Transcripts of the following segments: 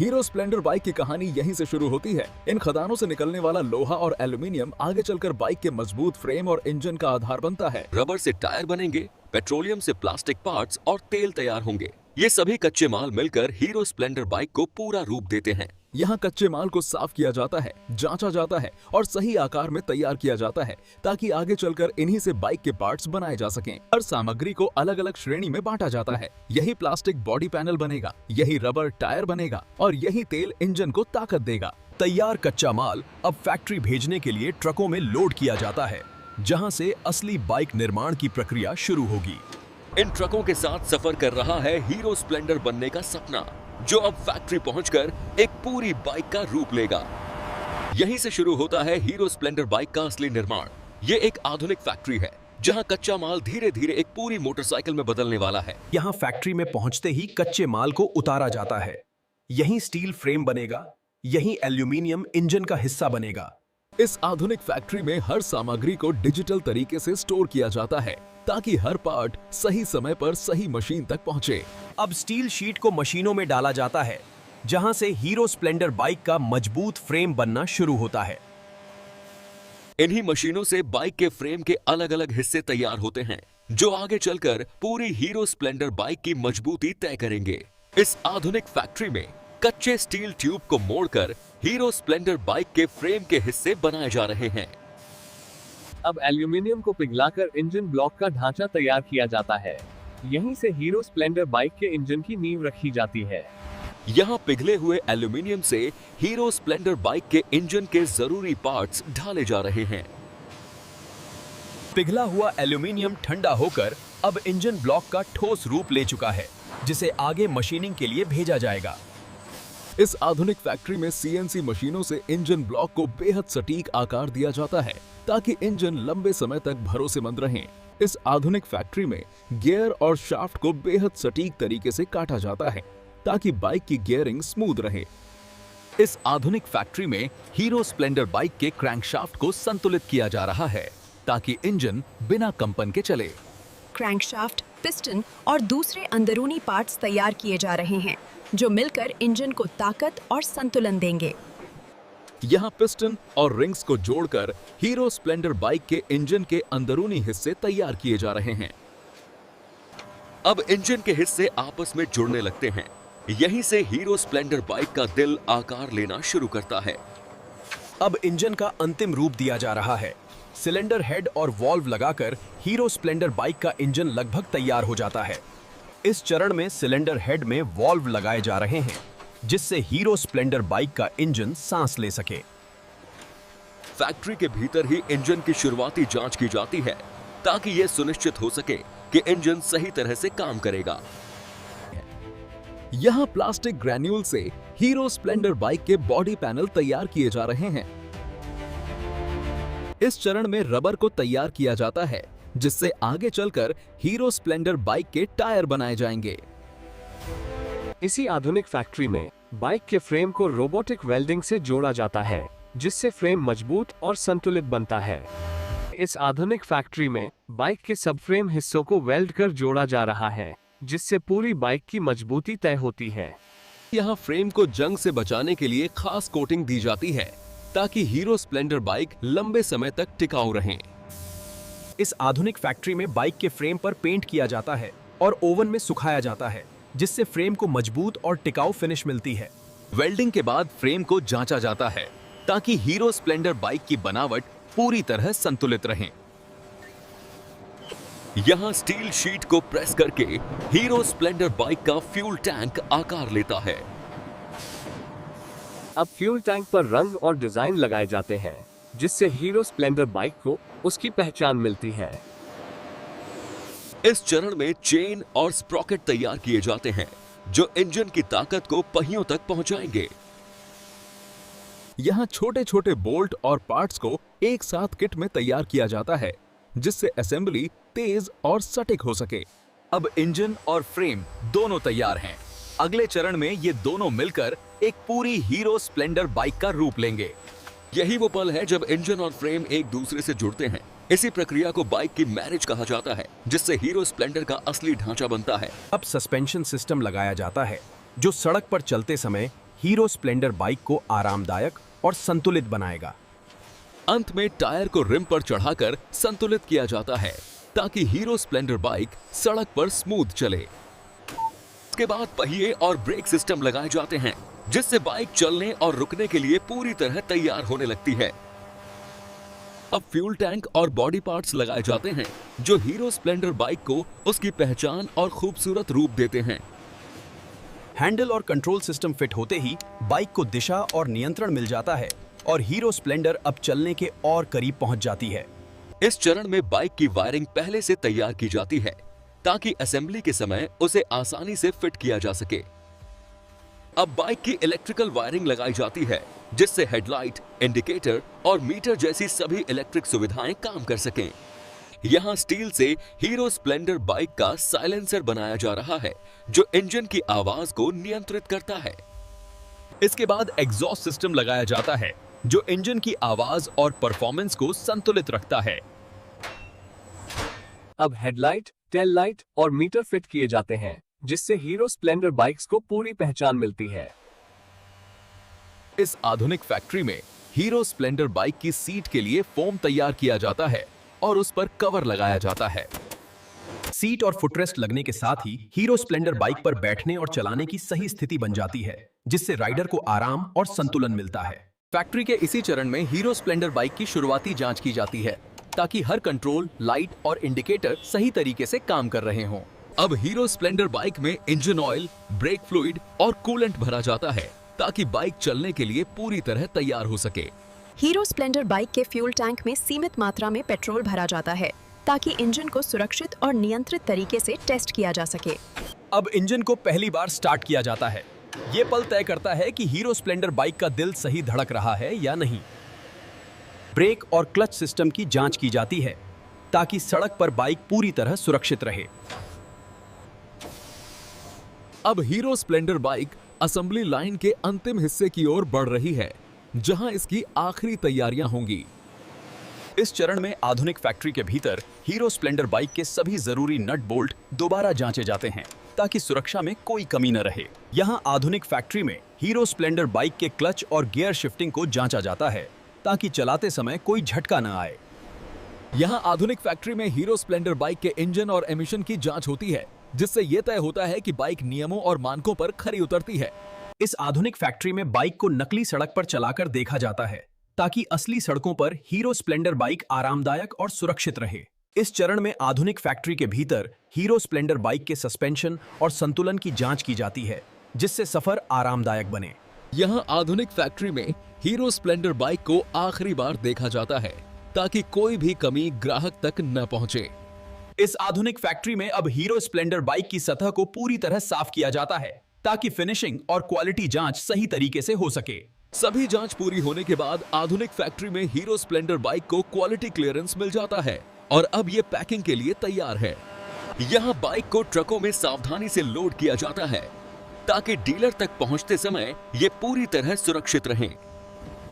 Hero Splendor bike की कहानी यहीं से शुरू होती है। इन खदानों से निकलने वाला लोहा और एल्यूमीनियम आगे चलकर बाइक के मजबूत फ्रेम और इंजन का आधार बनता है। रबर से टायर बनेंगे, पेट्रोलियम से प्लास्टिक पार्ट्स और तेल तैयार होंगे। ये सभी कच्चे माल मिलकर हीरो स्प्लेंडर बाइक को पूरा रूप देते हैं। यहाँ कच्चे माल को साफ किया जाता है, जांचा जाता है और सही आकार में तैयार किया जाता है ताकि आगे चलकर इन्हीं से बाइक के पार्ट्स बनाए जा सकें। हर सामग्री को अलग अलग श्रेणी में बांटा जाता है। यही प्लास्टिक बॉडी पैनल बनेगा, यही रबर टायर बनेगा और यही तेल इंजन को ताकत देगा। तैयार कच्चा माल अब फैक्ट्री भेजने के लिए ट्रकों में लोड किया जाता है, जहां से असली बाइक निर्माण की प्रक्रिया शुरू होगी। इन ट्रकों के साथ सफर कर रहा है हीरो स्प्लेंडर बनने का सपना, जो अब फैक्ट्री पहुंचकर एक पूरी बाइक का रूप लेगा। यहीं से शुरू होता है हीरो स्प्लेंडर बाइक का असली निर्माण। ये एक आधुनिक फैक्ट्री है, जहां कच्चा माल धीरे धीरे एक पूरी मोटरसाइकिल में बदलने वाला है। यहाँ फैक्ट्री में पहुंचते ही कच्चे माल को उतारा जाता है। यहीं स्टील फ्रेम बनेगा, यहीं एल्यूमीनियम इंजन का हिस्सा बनेगा। इस आधुनिक फैक्ट्री में हर सामग्री को डिजिटल तरीके से स्टोर किया जाता है ताकि हर पार्ट सही समय पर सही मशीन तक पहुंचे। अब स्टील शीट को मशीनों में डाला जाता है, जहां से हीरो स्प्लेंडर बाइक का मजबूत फ्रेम बनना शुरू होता है। इन्हीं मशीनों से बाइक के फ्रेम के अलग अलग हिस्से तैयार होते हैं, जो आगे चलकर पूरी हीरो स्प्लेंडर बाइक की मजबूती तय करेंगे। इस आधुनिक फैक्ट्री में कच्चे स्टील ट्यूब को मोड़कर हीरो स्प्लेंडर बाइक के फ्रेम के हिस्से बनाए जा रहे हैं। अब एल्यूमीनियम को पिघलाकर इंजन ब्लॉक का ढांचा तैयार किया जाता है। यहीं से हीरो स्प्लेंडर बाइक के इंजन की नींव रखी जाती है। यहाँ पिघले हुए एल्यूमीनियम से हीरो स्प्लेंडर बाइक के इंजन के जरूरी पार्ट्स ढाले जा रहे हैं। पिघला हुआ एल्यूमीनियम ठंडा होकर अब इंजन ब्लॉक का ठोस रूप ले चुका है, जिसे आगे मशीनिंग के लिए भेजा जाएगा। इस आधुनिक फैक्ट्री में सीएनसी मशीनों से इंजन ब्लॉक को बेहद सटीक आकार दिया जाता है ताकि इंजन लंबे समय तक भरोसेमंद रहे। इस आधुनिक फैक्ट्री में गियर और शाफ्ट को बेहद सटीक तरीके से काटा जाता है ताकि बाइक की गियरिंग स्मूथ रहे। इस आधुनिक फैक्ट्री में हीरो स्प्लेंडर बाइक के क्रैंकशाफ्ट को संतुलित किया जा रहा है ताकि इंजन बिना कंपन के चले। क्रैंकशाफ्ट, पिस्टन और दूसरे अंदरूनी पार्ट्स तैयार किए जा रहे हैं, जो मिलकर इंजन को ताकत और संतुलन देंगे। यहाँ पिस्टन और रिंग्स को जोड़कर हीरो स्प्लेंडर बाइक के इंजन के अंदरूनी हिस्से तैयार किए जा रहे हैं। अब इंजन के हिस्से आपस में जुड़ने लगते हैं। यहीं से हीरो स्प्लेंडर बाइक का दिल आकार लेना शुरू करता है। अब इंजन का अंतिम रूप दिया जा रहा है। सिलेंडर हेड और वॉल्व लगाकर हीरो स्प्लेंडर बाइक का इंजन लगभग तैयार हो जाता है। इस चरण में सिलेंडर हेड में वॉल्व लगाए जा रहे हैं, जिससे हीरो स्प्लेंडर बाइक का इंजन सांस ले सके। फैक्ट्री के भीतर ही इंजन की शुरुआती जांच की जाती है ताकि यह सुनिश्चित हो सके कि इंजन सही तरह से काम करेगा। यहाँ प्लास्टिक ग्रैन्यूल से हीरो स्प्लेंडर बाइक के बॉडी पैनल तैयार किए जा रहे हैं। इस चरण में रबर को तैयार किया जाता है, जिससे आगे चलकर हीरो स्प्लेंडर बाइक के टायर बनाए जाएंगे। इसी आधुनिक फैक्ट्री में बाइक के फ्रेम को रोबोटिक वेल्डिंग से जोड़ा जाता है, जिससे फ्रेम मजबूत और संतुलित बनता है। इस आधुनिक फैक्ट्री में बाइक के सब फ्रेम हिस्सों को वेल्ड कर जोड़ा जा रहा है, जिससे पूरी बाइक की मजबूती तय होती है। यहाँ फ्रेम को जंग से बचाने के लिए खास कोटिंग दी जाती है ताकि हीरो स्प्लेंडर बाइक लंबे समय तक टिकाऊ रहें। इस आधुनिक फैक्ट्री में बाइक के फ्रेम पर पेंट किया जाता है और ओवन में सुखाया जाता है, जिससे फ्रेम को मजबूत और टिकाऊ फिनिश मिलती है। वेल्डिंग के बाद फ्रेम को जांचा जाता है ताकि हीरो स्प्लेंडर बाइक की बनावट पूरी तरह संतुलित रहे। यहाँ स्टील शीट को प्रेस करके हीरो स्प्लेंडर बाइक का फ्यूल टैंक आकार लेता है। अब फ्यूल टैंक पर रंग और डिजाइन लगाए जाते हैं, जिससे हीरो स्प्लेंडर बाइक को उसकी पहचान मिलती है। इस चरण में चेन और स्प्रॉकेट तैयार किए जाते हैं, जो इंजन की ताकत को पहियों तक पहुंचाएंगे। यहाँ छोटे छोटे बोल्ट और पार्ट्स को एक साथ किट में तैयार किया जाता है, जिससे असेंबली तेज और सटीक हो सके। अब इंजन और फ्रेम दोनों तैयार हैं। अगले चरण में ये दोनों मिलकर एक पूरी हीरो स्प्लेंडर बाइक का रूप लेंगे। यही वो पल है जब इंजन और फ्रेम एक दूसरे से जुड़ते हैं। इसी प्रक्रिया को बाइक की मैरिज कहा जाता है, जिससे हीरो स्प्लेंडर का असली ढांचा बनता है। अब सस्पेंशन सिस्टम लगाया जाता है, जो सड़क पर चलते समय हीरो स्प्लेंडर बाइक को आरामदायक और संतुलित बनाएगा। अंत में टायर को रिम पर चढ़ाकर संतुलित किया जाता है ताकि हीरो स्प्लेंडर बाइक सड़क पर स्मूथ चले। इसके बाद पहिए और ब्रेक सिस्टम लगाए जाते हैं जिससे बाइक चलने और रुकने के लिए पूरी तरह तैयार होने लगती है। अब फ्यूल टैंक और बॉडी पार्ट्स लगाए जाते हैं जो हीरो स्प्लेंडर बाइक को उसकी पहचान और खूबसूरत रूप देते हैं। हैंडल और कंट्रोल सिस्टम फिट होते ही बाइक को दिशा और नियंत्रण मिल जाता है और हीरो स्प्लेंडर अब चलने के और करीब पहुंच जाती है। इस चरण में बाइक की वायरिंग पहले से तैयार की जाती है ताकि असेंबली के समय उसे आसानी से फिट किया जा सके। अब बाइक की इलेक्ट्रिकल वायरिंग लगाई जाती है जिससे हेडलाइट, इंडिकेटर और मीटर जैसी सभी इलेक्ट्रिक सुविधाएं काम कर सकें। यहां स्टील से हीरो स्प्लेंडर बाइक का साइलेंसर बनाया जा रहा है जो इंजन की आवाज को नियंत्रित करता है। इसके बाद एग्जॉस्ट सिस्टम लगाया जाता है जो इंजन की आवाज और परफॉर्मेंस को संतुलित रखता है। अब हेडलाइट, टेल लाइट और मीटर फिट किए जाते हैं जिससे हीरो स्प्लेंडर बाइक्स को पूरी पहचान मिलती है। इस आधुनिक फैक्ट्री में हीरो स्प्लेंडर बाइक की सीट के लिए फोम तैयार किया जाता है और उस पर कवर लगाया जाता है। सीट और फुटरेस्ट लगने के साथ ही हीरो स्प्लेंडर बाइक पर बैठने और चलाने की सही स्थिति बन जाती है जिससे राइडर को आराम और संतुलन मिलता है। फैक्ट्री के इसी चरण में हीरो स्प्लेंडर बाइक की शुरुआती जांच की जाती है ताकि हर कंट्रोल, लाइट और इंडिकेटर सही तरीके से काम कर रहे हों। अब हीरो स्प्लेंडर बाइक में इंजन ऑयल, ब्रेक फ्लूइड और कूलेंट भरा जाता है ताकि बाइक चलने के लिए पूरी तरह तैयार हो सके। हीरो स्प्लेंडर बाइक के फ्यूल टैंक में सीमित मात्रा में पेट्रोल भरा जाता है ताकि इंजन को सुरक्षित और नियंत्रित तरीके से टेस्ट किया जा सके। अब इंजन को पहली बार स्टार्ट किया जाता है। ये पल तय करता है कि हीरो स्प्लेंडर बाइक का दिल सही धड़क रहा है या नहीं। ब्रेक और क्लच सिस्टम की जांच की जाती है ताकि सड़क पर बाइक पूरी तरह सुरक्षित रहे। अब hero Splendor bike assembly line के अंतिम हिस्से की ओर बढ़ रही है जहां इसकी आखिरी तैयारियां होंगी। इस चरण में आधुनिक फैक्ट्री के भीतर हीरो स्प्लेंडर बाइक के सभी जरूरी नट बोल्ट दोबारा जांचे जाते हैं ताकि सुरक्षा में कोई कमी न रहे। यहां आधुनिक फैक्ट्री में हीरो स्प्लेंडर बाइक के क्लच और गियर शिफ्टिंग को जांचा जाता है ताकि चलाते समय कोई झटका न आए। यहां आधुनिक फैक्ट्री में हीरो स्प्लेंडर बाइक के इंजन और एमिशन की जांच होती है जिससे यह तय होता है कि बाइक नियमों और मानकों पर खरी उतरती है। इस आधुनिक फैक्ट्री में बाइक को नकली सड़क पर चलाकर देखा जाता है ताकि असली सड़कों पर हीरो स्प्लेंडर बाइक आरामदायक और सुरक्षित रहे। इस चरण में आधुनिक फैक्ट्री के भीतर हीरो स्प्लेंडर बाइक के सस्पेंशन और संतुलन की जांच की जाती है जिससे सफर आरामदायक बने। यहां आधुनिक फैक्ट्री में हीरो स्प्लेंडर बाइक को आखिरी बार देखा जाता है ताकि कोई भी कमी ग्राहक तक न पहुंचे। इस आधुनिक फैक्ट्री में अब हीरो स्प्लेंडर बाइक की सतह को पूरी तरह साफ किया जाता है ताकि फिनिशिंग और क्वालिटी जांच सही तरीके से हो सके। सभी जांच पूरी होने के बाद आधुनिक फैक्ट्री में हीरो स्प्लेंडर बाइक को क्वालिटी क्लियरेंस मिल जाता है और अब ये पैकिंग के लिए तैयार है। यहाँ बाइक को ट्रकों में सावधानी से लोड किया जाता है ताकि डीलर तक पहुंचते समय ये पूरी तरह सुरक्षित रहें।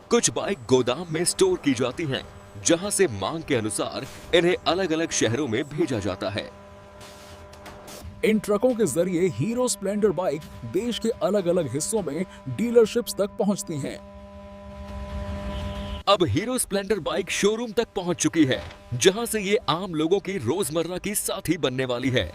कुछ बाइक गोदाम में स्टोर की जाती हैं, जहां से मांग के अनुसार इन्हें अलग अलग शहरों में भेजा जाता है। इन ट्रकों के जरिए हीरो स्प्लेंडर बाइक देश के अलग अलग हिस्सों में डीलरशिप्स तक पहुंचती हैं। अब हीरो स्प्लेंडर बाइक शोरूम तक पहुंच चुकी है, जहां से ये आम लोगों की रोजमर्रा की साथी बनने वाली है।